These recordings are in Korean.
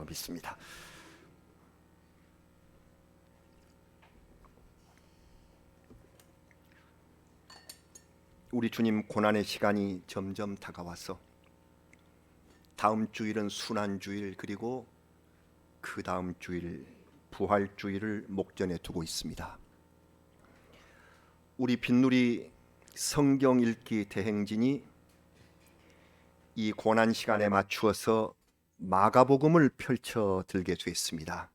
줄로 믿습니다. 우리 주님 고난의 시간이 점점 다가와서 다음 주일은 순환주일, 그리고 그 다음 주일 부활주일을 목전에 두고 있습니다. 우리 빈누리 성경 읽기 대행진이 이 고난 시간에 맞추어서 마가복음을 펼쳐 들게 됐습니다.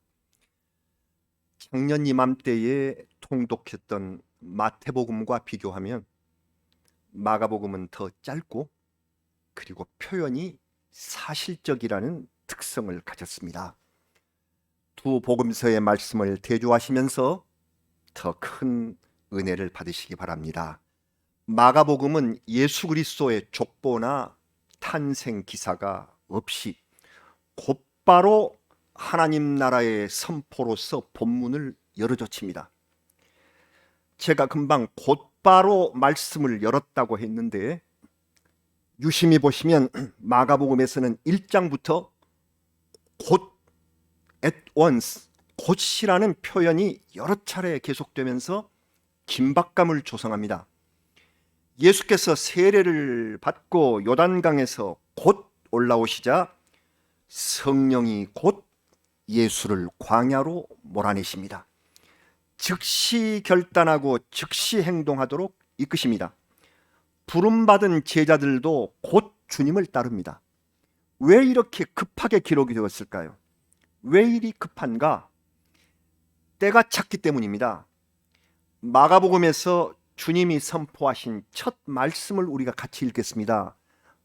작년 이맘때에 통독했던 마태복음과 비교하면 마가복음은 더 짧고 그리고 표현이 사실적이라는 특성을 가졌습니다. 두 복음서의 말씀을 대조하시면서 더 큰 은혜를 받으시기 바랍니다. 마가복음은 예수 그리스도의 족보나 탄생 기사가 없이 곧바로 하나님 나라의 선포로서 본문을 열어젖힙니다. 제가 금방 곧바로 말씀을 열었다고 했는데, 유심히 보시면 마가복음에서는 1장부터 곧, at once, 곧이라는 표현이 여러 차례 계속되면서 긴박감을 조성합니다. 예수께서 세례를 받고 요단강에서 곧 올라오시자 성령이 곧 예수를 광야로 몰아내십니다. 즉시 결단하고 즉시 행동하도록 이끄십니다. 부름받은 제자들도 곧 주님을 따릅니다. 왜 이렇게 급하게 기록이 되었을까요? 왜 이리 급한가? 때가 찼기 때문입니다. 마가복음에서 주님이 선포하신 첫 말씀을 우리가 같이 읽겠습니다.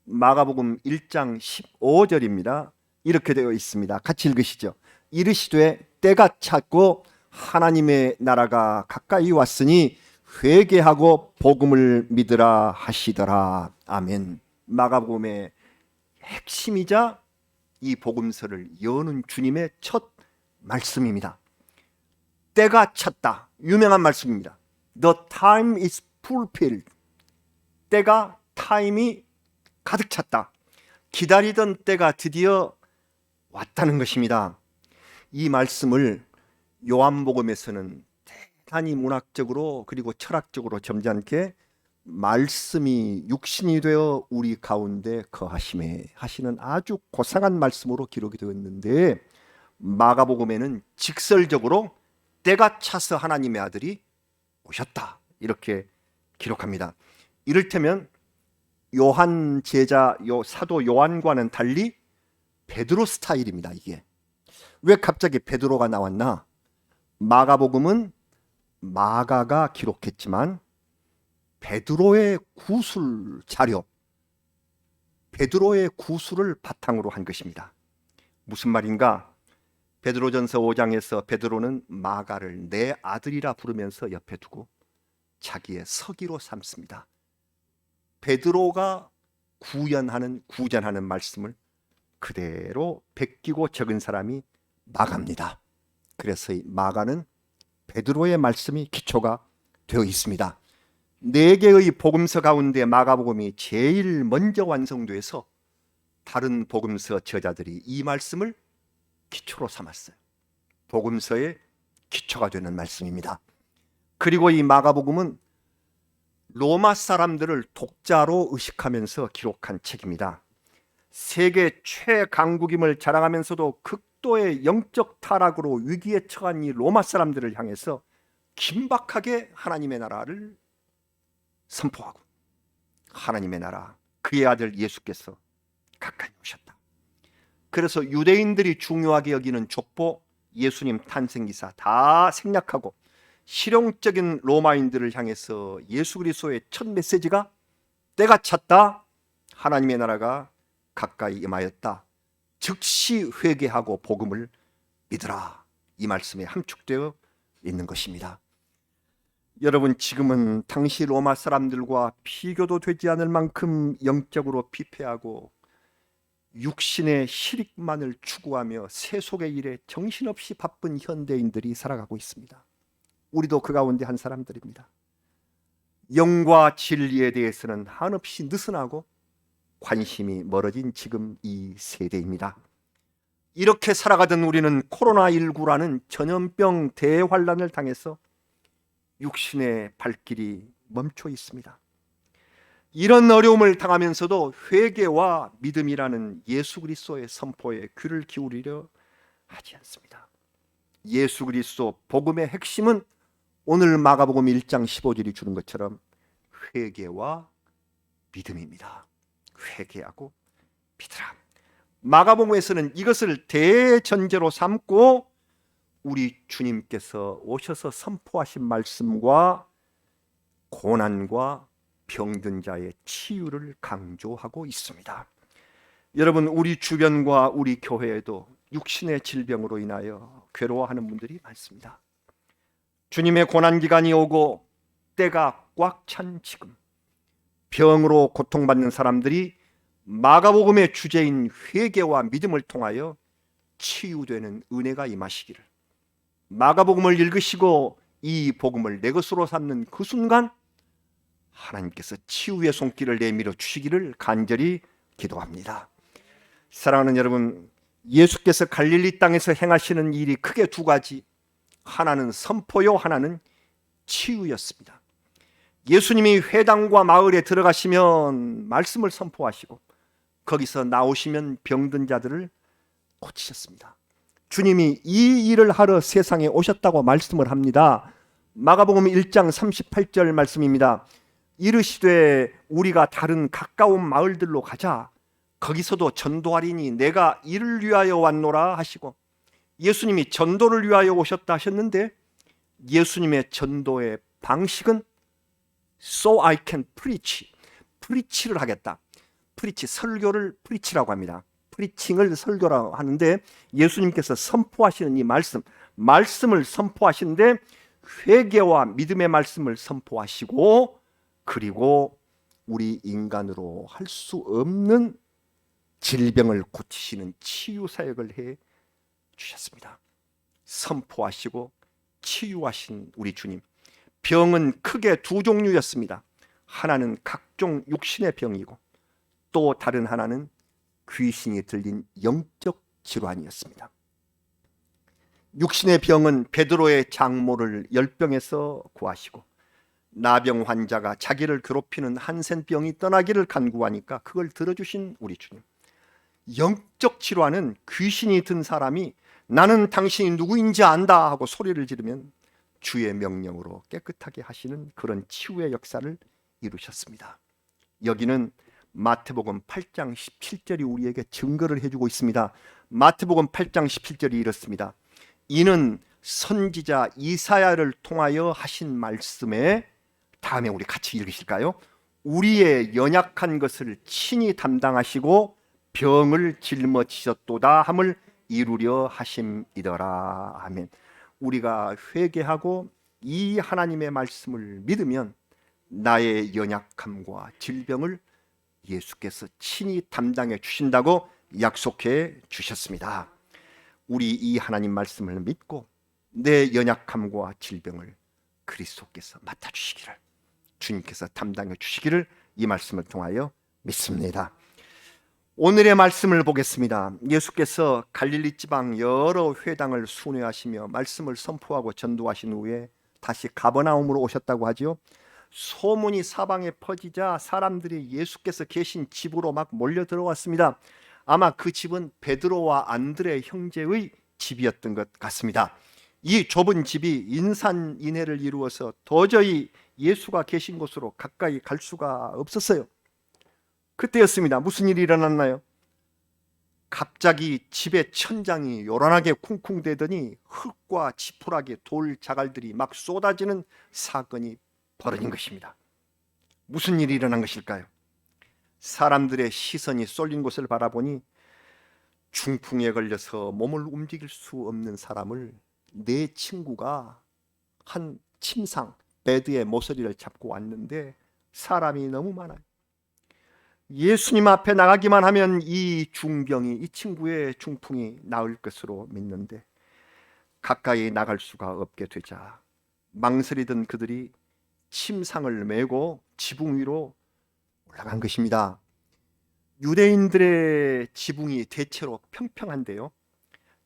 마가복음 1장 15절입니다. 이렇게 되어 있습니다. 같이 읽으시죠. 이르시되 때가 찼고 하나님의 나라가 가까이 왔으니 회개하고 복음을 믿으라 하시더라. 아멘. 마가복음의 핵심이자 이 복음서를 여는 주님의 첫 말씀입니다. 때가 찼다. 유명한 말씀입니다. The time is fulfilled. 때가, 타임이 가득 찼다. 기다리던 때가 드디어 왔다는 것입니다. 이 말씀을 요한복음에서는 대단히 문학적으로 그리고 철학적으로 점잖게 말씀이 육신이 되어 우리 가운데 거하심에 하시는 아주 고상한 말씀으로 기록이 되었는데, 마가복음에는 직설적으로 때가 차서 하나님의 아들이 오셨다 이렇게 기록합니다. 이를테면 요한 제자, 사도 요한과는 달리 베드로 스타일입니다. 이게 왜 갑자기 베드로가 나왔나? 마가복음은 마가가 기록했지만 베드로의 구술 자료, 베드로의 구술을 바탕으로 한 것입니다. 무슨 말인가? 베드로전서 5장에서 베드로는 마가를 내 아들이라 부르면서 옆에 두고 자기의 서기로 삼습니다. 베드로가 구전하는 말씀을 그대로 베끼고 적은 사람이 마가입니다. 그래서 이 마가는 베드로의 말씀이 기초가 되어 있습니다. 4개의 복음서 가운데 마가복음이 제일 먼저 완성돼서 다른 복음서 저자들이 이 말씀을 기초로 삼았어요. 복음서의 기초가 되는 말씀입니다. 그리고 이 마가복음은 로마 사람들을 독자로 의식하면서 기록한 책입니다. 세계 최강국임을 자랑하면서도 극도의 영적 타락으로 위기에 처한 이 로마 사람들을 향해서 긴박하게 하나님의 나라를 선포하고, 하나님의 나라, 그의 아들 예수께서 가까이 오셨다. 그래서 유대인들이 중요하게 여기는 족보, 예수님 탄생기사 다 생략하고 실용적인 로마인들을 향해서 예수 그리스도의 첫 메시지가 때가 찼다, 하나님의 나라가 가까이 임하였다, 즉시 회개하고 복음을 믿으라, 이 말씀에 함축되어 있는 것입니다. 여러분, 지금은 당시 로마 사람들과 비교도 되지 않을 만큼 영적으로 피폐하고 육신의 실익만을 추구하며 세속의 일에 정신없이 바쁜 현대인들이 살아가고 있습니다. 우리도 그 가운데 한 사람들입니다. 영과 진리에 대해서는 한없이 느슨하고 관심이 멀어진 지금 이 세대입니다. 이렇게 살아가던 우리는 코로나19라는 전염병 대환란을 당해서 육신의 발길이 멈춰 있습니다. 이런 어려움을 당하면서도 회개와 믿음이라는 예수 그리스도의 선포에 귀를 기울이려 하지 않습니다. 예수 그리스도 복음의 핵심은 오늘 마가복음 1장 15절이 주는 것처럼 회개와 믿음입니다. 회개하고 믿으라. 마가복음에서는 이것을 대전제로 삼고 우리 주님께서 오셔서 선포하신 말씀과 고난과 병든 자의 치유를 강조하고 있습니다. 여러분, 우리 주변과 우리 교회에도 육신의 질병으로 인하여 괴로워하는 분들이 많습니다. 주님의 고난기간이 오고 때가 꽉 찬 지금 병으로 고통받는 사람들이 마가복음의 주제인 회개와 믿음을 통하여 치유되는 은혜가 임하시기를, 마가복음을 읽으시고 이 복음을 내 것으로 삼는 그 순간 하나님께서 치유의 손길을 내밀어 주시기를 간절히 기도합니다. 사랑하는 여러분, 예수께서 갈릴리 땅에서 행하시는 일이 크게 두 가지, 하나는 선포요, 하나는 치유였습니다. 예수님이 회당과 마을에 들어가시면 말씀을 선포하시고 거기서 나오시면 병든 자들을 고치셨습니다. 주님이 이 일을 하러 세상에 오셨다고 말씀을 합니다. 마가복음 1장 38절 말씀입니다. 이르시되 우리가 다른 가까운 마을들로 가자. 거기서도 전도하리니 내가 이를 위하여 왔노라 하시고, 예수님이 전도를 위하여 오셨다 하셨는데 예수님의 전도의 방식은 So I can preach, 프리치를 하겠다. 프리치, 설교를 프리치라고 합니다. 프리칭을 설교라고 하는데 예수님께서 선포하시는 이 말씀을 선포하시는데 회개와 믿음의 말씀을 선포하시고, 그리고 우리 인간으로 할 수 없는 질병을 고치시는 치유 사역을 해 주셨습니다. 선포하시고 치유하신 우리 주님, 병은 크게 두 종류였습니다. 하나는 각종 육신의 병이고 또 다른 하나는 귀신이 들린 영적 질환이었습니다. 육신의 병은 베드로의 장모를 열병에서 구하시고, 나병 환자가 자기를 괴롭히는 한센병이 떠나기를 간구하니까 그걸 들어주신 우리 주님. 영적 질환은 귀신이 든 사람이 나는 당신이 누구인지 안다 하고 소리를 지르면 주의 명령으로 깨끗하게 하시는 그런 치유의 역사를 이루셨습니다. 여기는 마태복음 8장 17절이 우리에게 증거를 해주고 있습니다. 마태복음 8장 17절이 이렇습니다. 이는 선지자 이사야를 통하여 하신 말씀에, 다음에 우리 같이 읽으실까요? 우리의 연약한 것을 친히 담당하시고 병을 짊어지셨도다 함을 이루려 하심이더라. 아멘. 우리가 회개하고 이 하나님의 말씀을 믿으면 나의 연약함과 질병을 예수께서 친히 담당해 주신다고 약속해 주셨습니다. 우리 이 하나님 말씀을 믿고 내 연약함과 질병을 그리스도께서 맡아주시기를, 주님께서 담당해 주시기를 이 말씀을 통하여 믿습니다. 오늘의 말씀을 보겠습니다. 예수께서 갈릴리 지방 여러 회당을 순회하시며 말씀을 선포하고 전도하신 후에 다시 가버나움으로 오셨다고 하지요. 소문이 사방에 퍼지자 사람들이 예수께서 계신 집으로 막 몰려 들어왔습니다. 아마 그 집은 베드로와 안드레 형제의 집이었던 것 같습니다. 이 좁은 집이 인산인해를 이루어서 도저히 예수가 계신 곳으로 가까이 갈 수가 없었어요. 그때였습니다. 무슨 일이 일어났나요? 갑자기 집의 천장이 요란하게 쿵쿵대더니 흙과 지푸라기, 돌 자갈들이 막 쏟아지는 사건이 벌어진 것입니다. 무슨 일이 일어난 것일까요? 사람들의 시선이 쏠린 곳을 바라보니 중풍에 걸려서 몸을 움직일 수 없는 사람을 내 친구가 한 침상 베드의 모서리를 잡고 왔는데 사람이 너무 많아요. 예수님 앞에 나가기만 하면 이 중병이, 이 친구의 중풍이 나을 것으로 믿는데 가까이 나갈 수가 없게 되자 망설이던 그들이 침상을 메고 지붕 위로 올라간 것입니다. 유대인들의 지붕이 대체로 평평한데요,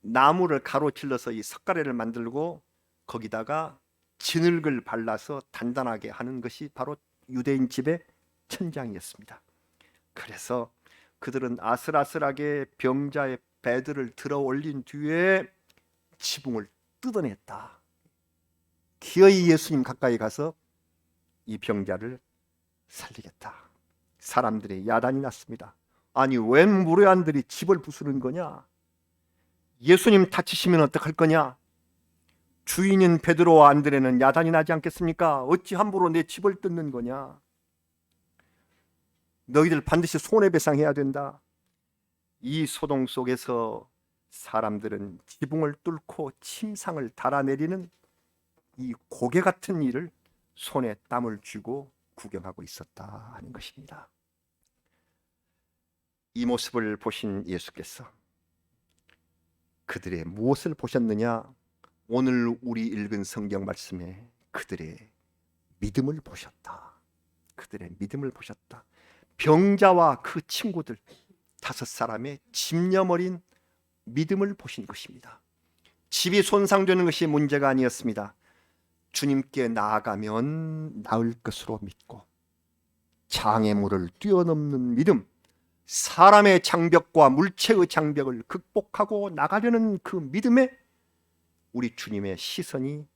나무를 가로질러서 이 석가래를 만들고 거기다가 진흙을 발라서 단단하게 하는 것이 바로 유대인 집의 천장이었습니다. 그래서 그들은 아슬아슬하게 병자의 배들을 들어 올린 뒤에 지붕을 뜯어냈다. 기어이 예수님 가까이 가서 이 병자를 살리겠다. 사람들의 야단이 났습니다. 아니, 웬 무례한들이 집을 부수는 거냐? 예수님 다치시면 어떡할 거냐? 주인인 베드로와 안드레는 야단이 나지 않겠습니까? 어찌 함부로 내 집을 뜯는 거냐? 너희들 반드시 손해배상해야 된다. 이 소동 속에서 사람들은 지붕을 뚫고 침상을 달아내리는 이 고개 같은 일을 손에 땀을 쥐고 구경하고 있었다 하는 것입니다. 이 모습을 보신 예수께서 그들의 무엇을 보셨느냐? 오늘 우리 읽은 성경 말씀에 그들의 믿음을 보셨다. 그들의 믿음을 보셨다. 병자와 그 친구들 5사람의 집념어린 믿음을 보신 것입니다. 집이 손상되는 것이 문제가 아니었습니다. 주님께 나아가면 나을 것으로 믿고 장애물을 뛰어넘는 믿음, 사람의 장벽과 물체의 장벽을 극복하고 나가려는 그 믿음에 우리 주님의 시선이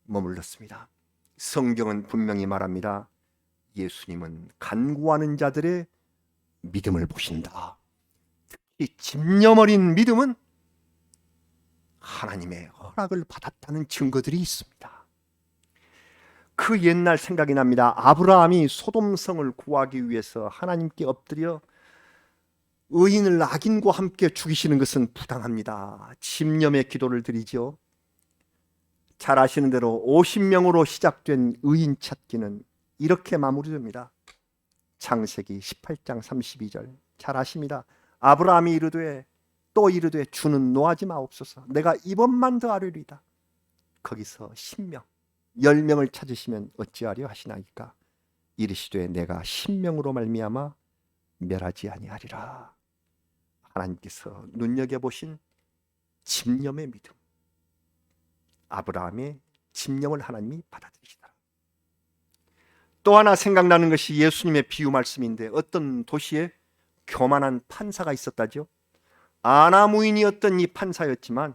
머물렀습니다. 성경은 분명히 말합니다. 예수님은 간구하는 자들의 믿음을 보신다. 특히 집념어린 믿음은 하나님의 허락을 받았다는 증거들이 있습니다. 그 옛날 생각이 납니다. 아브라함이 소돔성을 구하기 위해서 하나님께 엎드려 의인을 악인과 함께 죽이시는 것은 부당합니다. 집념의 기도를 드리죠. 잘 아시는 대로 50명으로 시작된 의인 찾기는 이렇게 마무리됩니다. 창세기 18장 32절 잘 아십니다. 아브라함이 이르되 또 이르되 주는 노하지 마옵소서. 내가 이번만 더 아뢰리이다. 거기서 10명 10명을 찾으시면 어찌하려 하시나이까. 이르시되 내가 10명으로 말미암아 멸하지 아니하리라. 하나님께서 눈여겨보신 집념의 믿음, 아브라함의 집념을 하나님이 받아들이시더라. 또 하나 생각나는 것이 예수님의 비유 말씀인데, 어떤 도시에 교만한 판사가 있었다죠. 아나무인이었던 이 판사였지만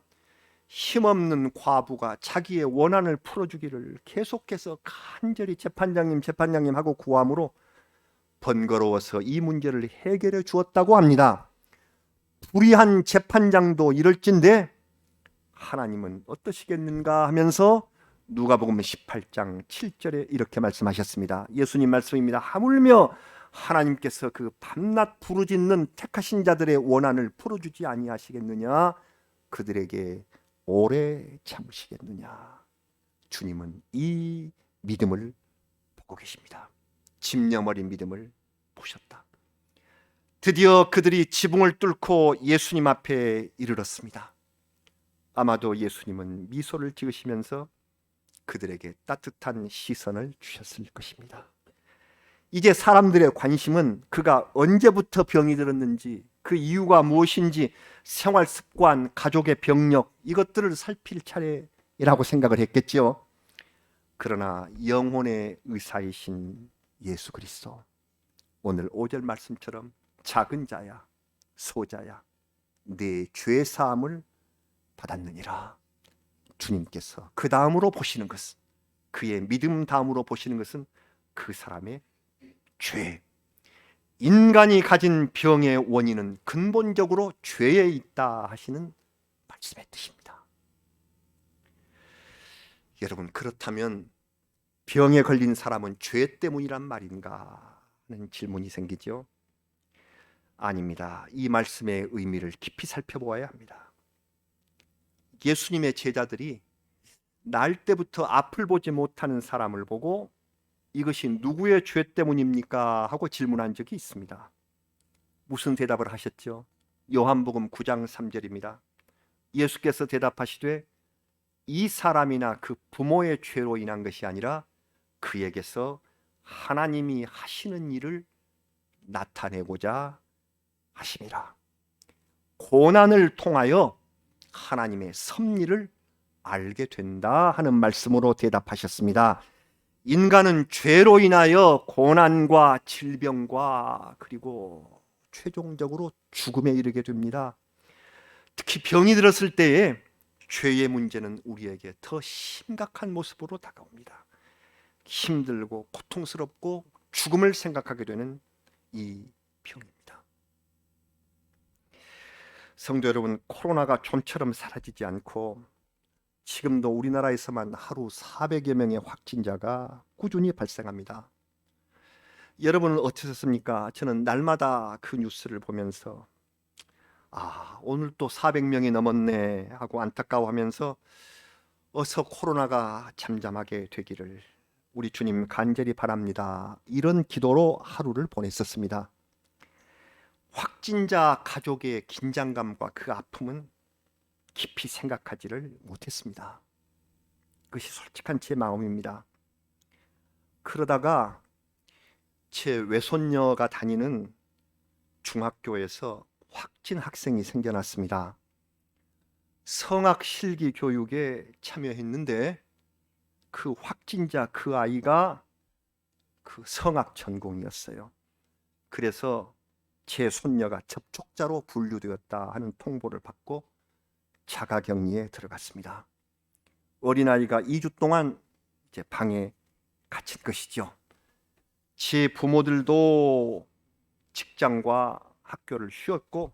힘없는 과부가 자기의 원한을 풀어주기를 계속해서 간절히 재판장님 하고 구함으로 번거로워서 이 문제를 해결해 주었다고 합니다. 불의한 재판장도 이럴진데 하나님은 어떠시겠는가 하면서 누가복음 18장 7절에 이렇게 말씀하셨습니다. 예수님 말씀입니다. 하물며 하나님께서 그 밤낮 부르짖는 택하신 자들의 원한을 풀어주지 아니하시겠느냐? 그들에게 오래 참으시겠느냐? 주님은 이 믿음을 보고 계십니다. 집념 어린 믿음을 보셨다. 드디어 그들이 지붕을 뚫고 예수님 앞에 이르렀습니다. 아마도 예수님은 미소를 지으시면서 그들에게 따뜻한 시선을 주셨을 것입니다. 이제 사람들의 관심은 그가 언제부터 병이 들었는지, 그 이유가 무엇인지, 생활 습관, 가족의 병력, 이것들을 살필 차례라고 생각을 했겠지요. 그러나 영혼의 의사이신 예수 그리스도, 오늘 5절 말씀처럼 작은 자야 소자야 내 죄 사함을 받았느니라. 주님께서 그 다음으로 보시는 것은, 그의 믿음 다음으로 보시는 것은 그 사람의 죄. 인간이 가진 병의 원인은 근본적으로 죄에 있다 하시는 말씀의 뜻입니다. 여러분, 그렇다면 병에 걸린 사람은 죄 때문이란 말인가 하는 질문이 생기죠. 아닙니다. 이 말씀의 의미를 깊이 살펴보아야 합니다. 예수님의 제자들이 날 때부터 앞을 보지 못하는 사람을 보고 이것이 누구의 죄 때문입니까? 하고 질문한 적이 있습니다. 무슨 대답을 하셨죠? 요한복음 9장 3절입니다. 예수께서 대답하시되 이 사람이나 그 부모의 죄로 인한 것이 아니라 그에게서 하나님이 하시는 일을 나타내고자 하심이라. 고난을 통하여 하나님의 섭리를 알게 된다 하는 말씀으로 대답하셨습니다. 인간은 죄로 인하여 고난과 질병과 그리고 최종적으로 죽음에 이르게 됩니다. 특히 병이 들었을 때에 죄의 문제는 우리에게 더 심각한 모습으로 다가옵니다. 힘들고 고통스럽고 죽음을 생각하게 되는 이 병입니다. 성도 여러분, 코로나가 좀처럼 사라지지 않고 지금도 우리나라에서만 하루 400여 명의 확진자가 꾸준히 발생합니다. 여러분은 어떠셨습니까? 저는 날마다 그 뉴스를 보면서 오늘 또 400명이 넘었네 하고 안타까워하면서 어서 코로나가 잠잠하게 되기를 우리 주님 간절히 바랍니다. 이런 기도로 하루를 보냈었습니다. 확진자 가족의 긴장감과 그 아픔은 깊이 생각하지를 못했습니다. 그것이 솔직한 제 마음입니다. 그러다가 제 외손녀가 다니는 중학교에서 확진 학생이 생겨났습니다. 성악 실기 교육에 참여했는데 그 확진자 그 아이가 그 성악 전공이었어요. 그래서 제 손녀가 접촉자로 분류되었다 하는 통보를 받고 자가격리에 들어갔습니다. 어린아이가 2주 동안 이제 방에 갇힌 것이죠. 제 부모들도 직장과 학교를 쉬었고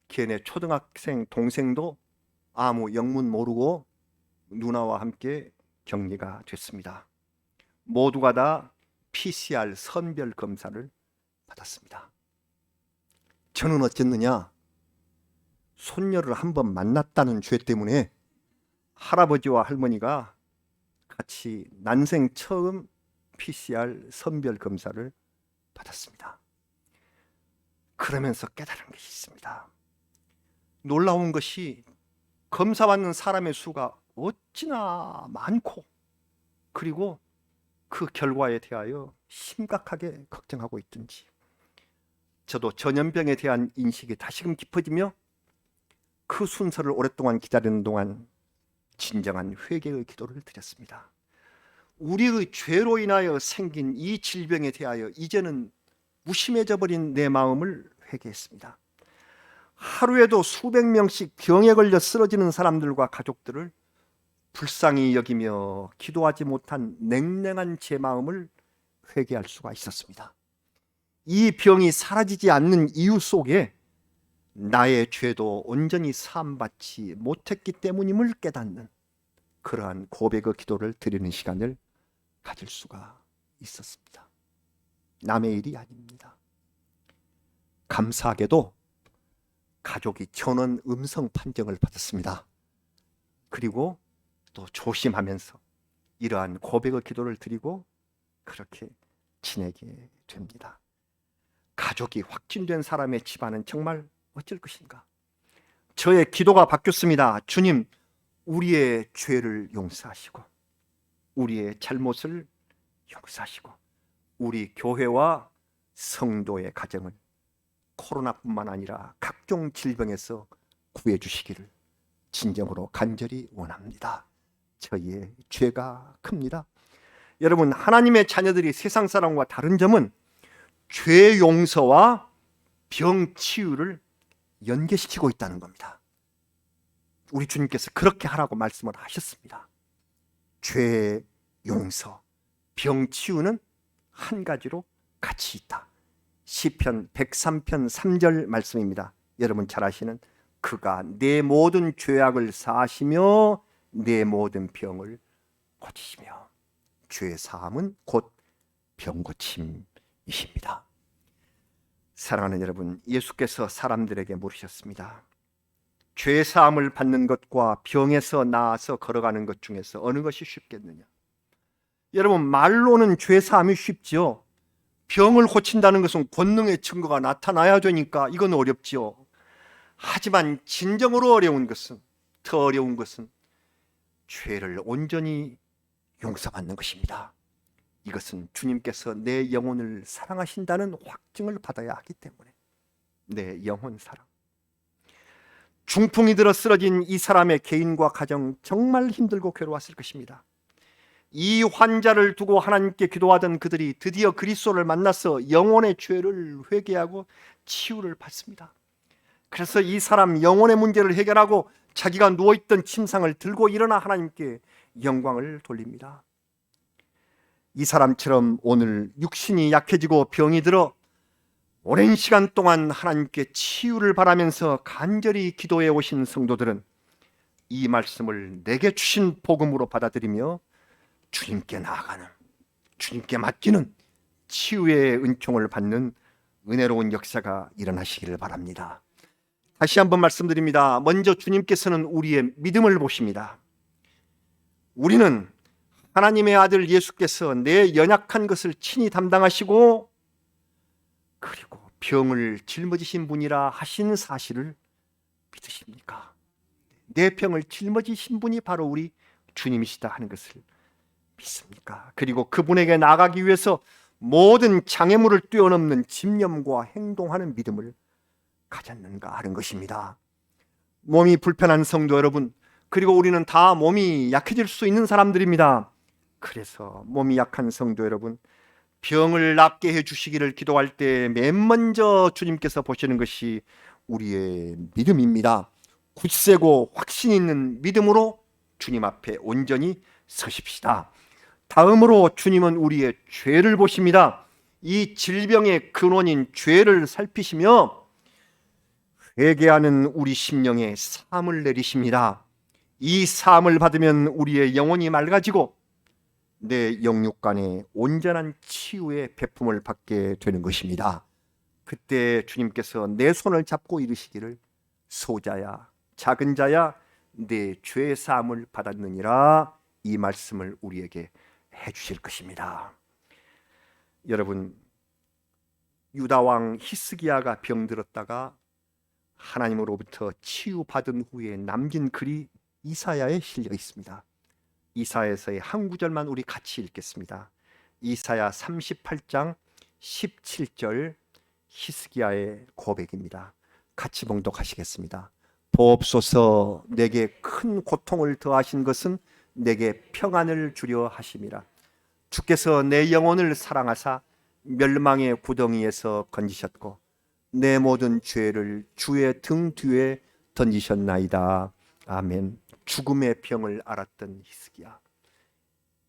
걔네 초등학생 동생도 아무 영문 모르고 누나와 함께 격리가 됐습니다. 모두가 다 PCR 선별 검사를 받았습니다. 저는 어쨌느냐? 손녀를 한번 만났다는 죄 때문에 할아버지와 할머니가 같이 난생 처음 PCR 선별 검사를 받았습니다. 그러면서 깨달은 것이 있습니다. 놀라운 것이 검사받는 사람의 수가 어찌나 많고 그리고 그 결과에 대하여 심각하게 걱정하고 있든지 저도 전염병에 대한 인식이 다시금 깊어지며 그 순서를 오랫동안 기다리는 동안 진정한 회개의 기도를 드렸습니다. 우리의 죄로 인하여 생긴 이 질병에 대하여 이제는 무심해져 버린 내 마음을 회개했습니다. 하루에도 수백 명씩 병에 걸려 쓰러지는 사람들과 가족들을 불쌍히 여기며 기도하지 못한 냉랭한 제 마음을 회개할 수가 있었습니다. 이 병이 사라지지 않는 이유 속에 나의 죄도 온전히 사함받지 못했기 때문임을 깨닫는 그러한 고백의 기도를 드리는 시간을 가질 수가 있었습니다. 남의 일이 아닙니다. 감사하게도 가족이 전원 음성 판정을 받았습니다. 그리고 또 조심하면서 이러한 고백의 기도를 드리고 그렇게 지내게 됩니다. 가족이 확진된 사람의 집안은 정말 어쩔 것인가? 저의 기도가 바뀌었습니다. 주님, 우리의 죄를 용서하시고 우리의 잘못을 용서하시고 우리 교회와 성도의 가정을 코로나뿐만 아니라 각종 질병에서 구해 주시기를 진정으로 간절히 원합니다. 저희의 죄가 큽니다. 여러분, 하나님의 자녀들이 세상 사람과 다른 점은 죄 용서와 병 치유를 연계시키고 있다는 겁니다. 우리 주님께서 그렇게 하라고 말씀을 하셨습니다. 죄 용서, 병 치유는 한 가지로 같이 있다. 시편 103편 3절 말씀입니다. 여러분 잘 아시는 그가 내 모든 죄악을 사하시며 내 모든 병을 고치시며 죄 사함은 곧 병 고침이십니다. 사랑하는 여러분, 예수께서 사람들에게 물으셨습니다. 죄 사함을 받는 것과 병에서 나아서 걸어가는 것 중에서 어느 것이 쉽겠느냐? 여러분, 말로는 죄 사함이 쉽지요. 병을 고친다는 것은 권능의 증거가 나타나야 되니까 이건 어렵지요. 하지만 진정으로 어려운 것은, 더 어려운 것은 죄를 온전히 용서받는 것입니다. 이것은 주님께서 내 영혼을 사랑하신다는 확증을 받아야 하기 때문에 내 영혼 사랑. 중풍이 들어 쓰러진 이 사람의 개인과 가정 정말 힘들고 괴로웠을 것입니다. 이 환자를 두고 하나님께 기도하던 그들이 드디어 그리스도를 만나서 영혼의 죄를 회개하고 치유를 받습니다. 그래서 이 사람 영혼의 문제를 해결하고 자기가 누워있던 침상을 들고 일어나 하나님께 영광을 돌립니다. 이 사람처럼 오늘 육신이 약해지고 병이 들어 오랜 시간 동안 하나님께 치유를 바라면서 간절히 기도해 오신 성도들은 이 말씀을 내게 주신 복음으로 받아들이며 주님께 나아가는, 주님께 맡기는 치유의 은총을 받는 은혜로운 역사가 일어나시기를 바랍니다. 다시 한번 말씀드립니다. 먼저 주님께서는 우리의 믿음을 보십니다. 우리는 하나님의 아들 예수께서 내 연약한 것을 친히 담당하시고 그리고 병을 짊어지신 분이라 하신 사실을 믿으십니까? 내 병을 짊어지신 분이 바로 우리 주님이시다 하는 것을 믿습니까? 그리고 그분에게 나아가기 위해서 모든 장애물을 뛰어넘는 집념과 행동하는 믿음을 가졌는가 하는 것입니다. 몸이 불편한 성도 여러분, 그리고 우리는 다 몸이 약해질 수 있는 사람들입니다. 그래서 몸이 약한 성도 여러분, 병을 낫게 해주시기를 기도할 때 맨 먼저 주님께서 보시는 것이 우리의 믿음입니다. 굳세고 확신 있는 믿음으로 주님 앞에 온전히 서십시다. 다음으로 주님은 우리의 죄를 보십니다. 이 질병의 근원인 죄를 살피시며 회개하는 우리 심령에 사함을 내리십니다. 이 사함을 받으면 우리의 영혼이 맑아지고 내 영육간에 온전한 치유의 베품을 받게 되는 것입니다. 그때 주님께서 내 손을 잡고 이르시기를 소자야 작은 자야 내 죄 사함을 받았느니라, 이 말씀을 우리에게 해주실 것입니다. 여러분, 유다 왕 히스기야가 병들었다가 하나님으로부터 치유받은 후에 남긴 글이 이사야에 실려 있습니다. 이사야에서의 한 구절만 우리 같이 읽겠습니다. 이사야 38장 17절 히스기야의 고백입니다. 같이 봉독하시겠습니다. 보옵소서, 내게 큰 고통을 더하신 것은 내게 평안을 주려 하심이라. 주께서 내 영혼을 사랑하사 멸망의 구덩이에서 건지셨고 내 모든 죄를 주의 등 뒤에 던지셨나이다. 아멘. 죽음의 병을 앓았던 히스기야,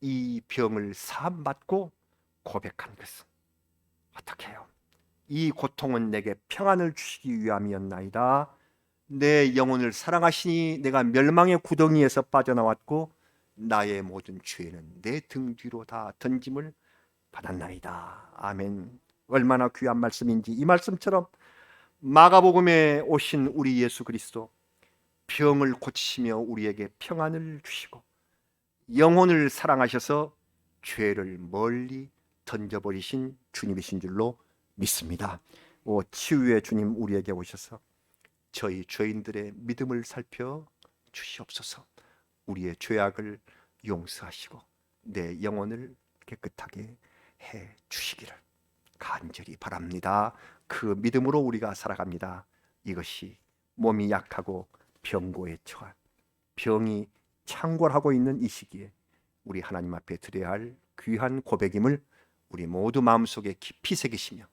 이 병을 사함받고 고백한 것은 어떻게 해요? 이 고통은 내게 평안을 주시기 위함이었나이다. 내 영혼을 사랑하시니 내가 멸망의 구덩이에서 빠져나왔고 나의 모든 죄는 내 등 뒤로 다 던짐을 받았나이다. 아멘. 얼마나 귀한 말씀인지, 이 말씀처럼 마가복음에 오신 우리 예수 그리스도 병을 고치시며 우리에게 평안을 주시고 영혼을 사랑하셔서 죄를 멀리 던져버리신 주님이신 줄로 믿습니다. 치유의 주님 우리에게 오셔서 저희 죄인들의 믿음을 살펴 주시옵소서. 우리의 죄악을 용서하시고 내 영혼을 깨끗하게 해 주시기를 간절히 바랍니다. 그 믿음으로 우리가 살아갑니다. 이것이 몸이 약하고 병고에 처한, 병이 창궐하고 있는 이 시기에 우리 하나님 앞에 드려야 할 귀한 고백임을 우리 모두 마음속에 깊이 새기시며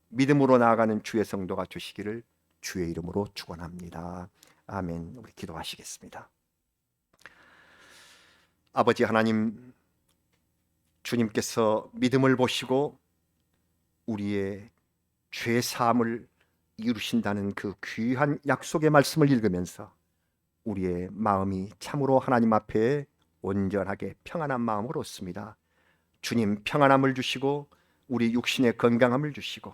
믿음으로 나아가는 주의 성도가 되시기를 주의 이름으로 축원합니다. 아멘. 우리 기도하시겠습니다. 아버지 하나님, 주님께서 믿음을 보시고 우리의 죄 사함을 이루신다는 그 귀한 약속의 말씀을 읽으면서 우리의 마음이 참으로 하나님 앞에 온전하게 평안한 마음을 얻습니다. 주님, 평안함을 주시고 우리 육신의 건강함을 주시고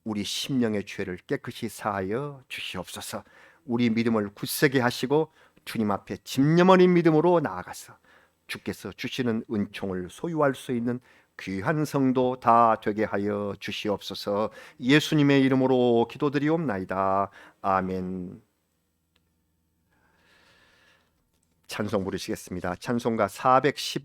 우리 심령의 죄를 깨끗이 사하여 주시옵소서. 우리 믿음을 굳세게 하시고 주님 앞에 집념 어린 믿음으로 나아가서 주께서 주시는 은총을 소유할 수 있는 귀한 성도 다 되게 하여 주시옵소서. 예수님의 이름으로 기도드리옵나이다. 아멘. 찬송 부르시겠습니다. 찬송가 415